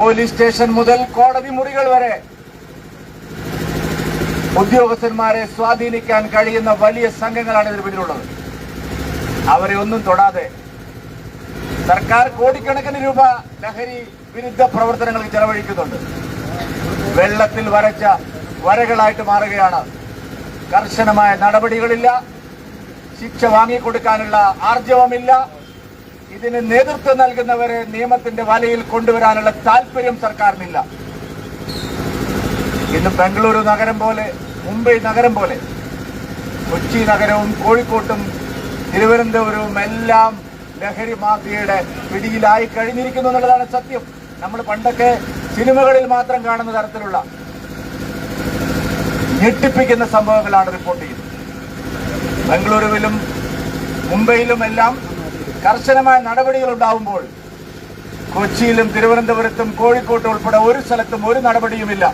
Police station മുതൽ കോടതി മുറികൾ വരെ ഉദ്യോഗസ്ഥന്മാരെ സ്വാധീനിക്കാൻ കഴിയുന്ന വലിയ സംഘങ്ങളാണ് ഇതിന് പിന്നിലുള്ളത്. അവരെ ഒന്നും തൊടാതെ സർക്കാർ കോടിക്കണക്കിന് രൂപ ലഹരി വിരുദ്ധ പ്രവർത്തനങ്ങൾക്ക് ചെലവഴിക്കുന്നുണ്ട്. വെള്ളത്തിൽ വരച്ച വരകളായിട്ട് മാറുകയാണ്. കർശനമായ നടപടികളില്ല, ശിക്ഷ വാങ്ങിക്കൊടുക്കാനുള്ള ആർജവമില്ല. ഇതിന് നേതൃത്വം നൽകുന്നവരെ നിയമത്തിന്റെ വലയിൽ കൊണ്ടുവരാനുള്ള താല്പര്യം സർക്കാരിനില്ല. ഇന്ന് ബംഗളൂരു നഗരം പോലെ, മുംബൈ നഗരം പോലെ, കൊച്ചി നഗരവും കോഴിക്കോട്ടും തിരുവനന്തപുരവും എല്ലാം ലഹരി മാഫിയയുടെ പിടിയിലായി കഴിഞ്ഞിരിക്കുന്നു എന്നുള്ളതാണ് സത്യം. നമ്മൾ പണ്ടൊക്കെ സിനിമകളിൽ മാത്രം കാണുന്ന തരത്തിലുള്ള ഞെട്ടിപ്പിക്കുന്ന സംഭവങ്ങളാണ് റിപ്പോർട്ട് ചെയ്യുന്നത്. ബംഗളൂരുവിലും മുംബൈയിലും എല്ലാം കർശനമായ നടപടികൾ ഉണ്ടാവുമ്പോൾ കൊച്ചിയിലും തിരുവനന്തപുരത്തും കോഴിക്കോട്ടും ഉൾപ്പെടെ ഒരു സ്ഥലത്തും ഒരു നടപടിയുമില്ല.